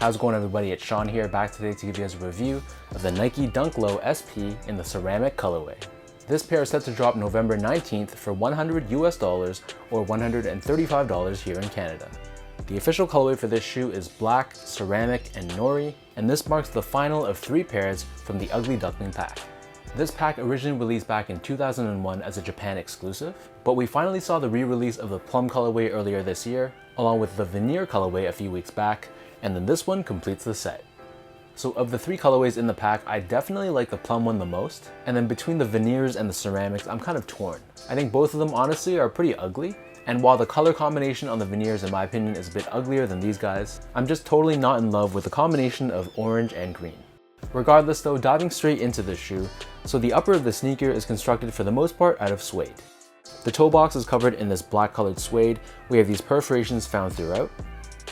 How's it going, everybody? It's Sean here, back today to give you guys a review of the Nike Dunk Low SP in the ceramic colorway. This pair is set to drop November 19th for $100 or $135 here in Canada. The official colorway for this shoe is black, ceramic, and nori, and this marks the final of 3 pairs from the Ugly Duckling pack. This pack originally released back in 2001 as a Japan exclusive, but we finally saw the re-release of the plum colorway earlier this year, along with the veneer colorway a few weeks back, and then this one completes the set. So of the 3 colorways in the pack, I definitely like the plum one the most, and then between the veneers and the ceramics, I'm kind of torn. I think both of them honestly are pretty ugly, and while the color combination on the veneers in my opinion is a bit uglier than these guys, I'm just totally not in love with the combination of orange and green. Regardless though, diving straight into this shoe, so the upper of the sneaker is constructed for the most part out of suede. The toe box is covered in this black colored suede. We have these perforations found throughout.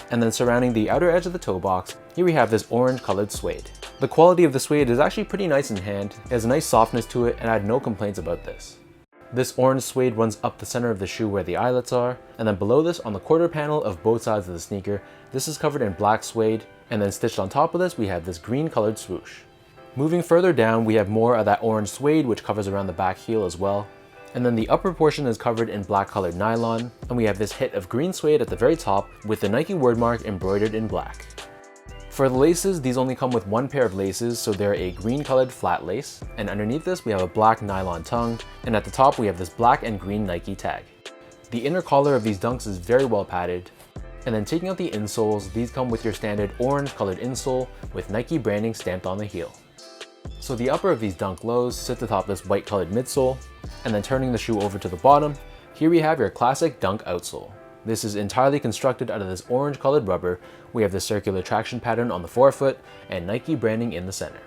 And then surrounding the outer edge of the toe box, here we have this orange colored suede. The quality of the suede is actually pretty nice in hand. It has a nice softness to it, and I had no complaints about this. This orange suede runs up the center of the shoe where the eyelets are, and then below this on the quarter panel of both sides of the sneaker, this is covered in black suede, and then stitched on top of this we have this green colored swoosh. Moving further down, we have more of that orange suede which covers around the back heel as well. And then the upper portion is covered in black colored nylon, and we have this hit of green suede at the very top with the Nike wordmark embroidered in black. For the laces, these only come with 1 pair of laces, so they're a green colored flat lace, and underneath this we have a black nylon tongue, and at the top we have this black and green Nike tag. The inner collar of these dunks is very well padded, and then taking out the insoles, these come with your standard orange colored insole with Nike branding stamped on the heel. So the upper of these Dunk Lows sits atop this white colored midsole, and then turning the shoe over to the bottom, here we have your classic Dunk outsole. This is entirely constructed out of this orange colored rubber. We have this circular traction pattern on the forefoot and Nike branding in the center.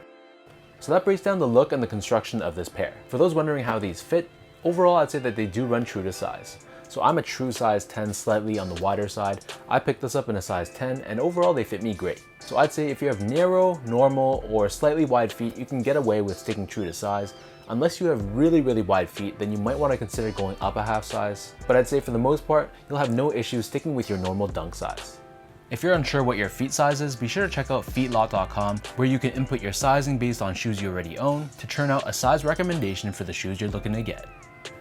So that breaks down the look and the construction of this pair. For those wondering how these fit, overall I'd say that they do run true to size. So I'm a true size 10, slightly on the wider side. I picked this up in a size 10, and overall they fit me great. So I'd say if you have narrow, normal, or slightly wide feet, you can get away with sticking true to size. Unless you have really wide feet, then you might want to consider going up a half size. But I'd say for the most part, you'll have no issues sticking with your normal dunk size. If you're unsure what your feet size is, be sure to check out feetlot.com, where you can input your sizing based on shoes you already own to churn out a size recommendation for the shoes you're looking to get.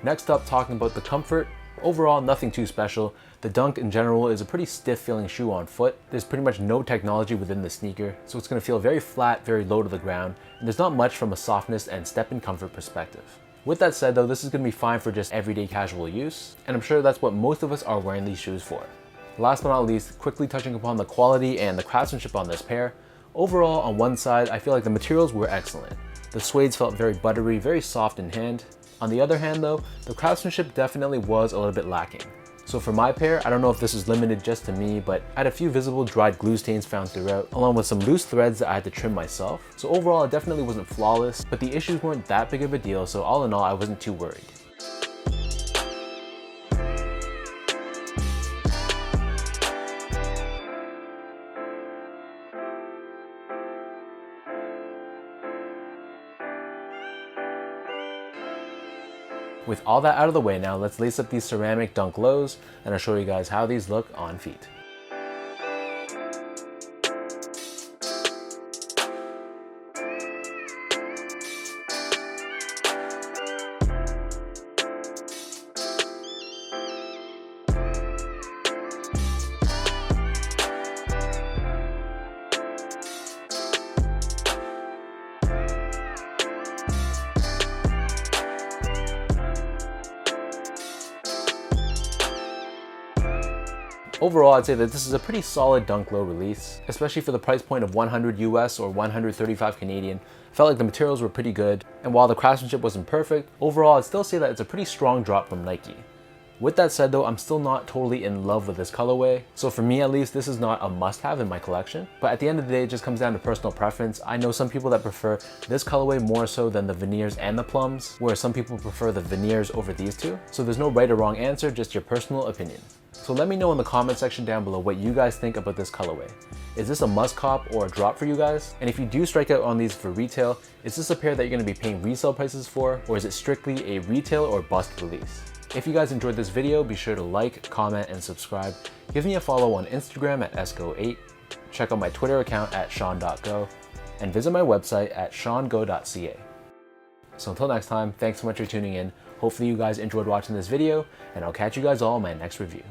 Next up, talking about the comfort. Overall, nothing too special. The Dunk in general is a pretty stiff feeling shoe on foot. There's pretty much no technology within the sneaker, so it's going to feel very flat, very low to the ground, and there's not much from a softness and step-in comfort perspective. With that said though, this is going to be fine for just everyday casual use, and I'm sure that's what most of us are wearing these shoes for. Last but not least, quickly touching upon the quality and the craftsmanship on this pair. Overall, on one side, I feel like the materials were excellent. The suedes felt very buttery, very soft in hand. On the other hand though, the craftsmanship definitely was a little bit lacking. So for my pair, I don't know if this is limited just to me, but I had a few visible dried glue stains found throughout, along with some loose threads that I had to trim myself. So overall, it definitely wasn't flawless, but the issues weren't that big of a deal, so all in all, I wasn't too worried. With all that out of the way now, let's lace up these ceramic Dunk Lows, and I'll show you guys how these look on feet. Overall, I'd say that this is a pretty solid Dunk Low release, especially for the price point of $100 US or $135 Canadian. I felt like the materials were pretty good, and while the craftsmanship wasn't perfect, overall I'd still say that it's a pretty strong drop from Nike. With that said though, I'm still not totally in love with this colorway, so for me at least, this is not a must-have in my collection. But at the end of the day, it just comes down to personal preference. I know some people that prefer this colorway more so than the veneers and the plums, whereas some people prefer the veneers over these two. So there's no right or wrong answer, just your personal opinion. So let me know in the comment section down below what you guys think about this colorway. Is this a must cop or a drop for you guys? And if you do strike out on these for retail, is this a pair that you're going to be paying resale prices for, or is it strictly a retail or bust release? If you guys enjoyed this video, be sure to like, comment, and subscribe. Give me a follow on Instagram at esco8. check out my Twitter account at sean.go, and visit my website at seango.ca. So until next time, thanks so much for tuning in. Hopefully you guys enjoyed watching this video, and I'll catch you guys all in my next review.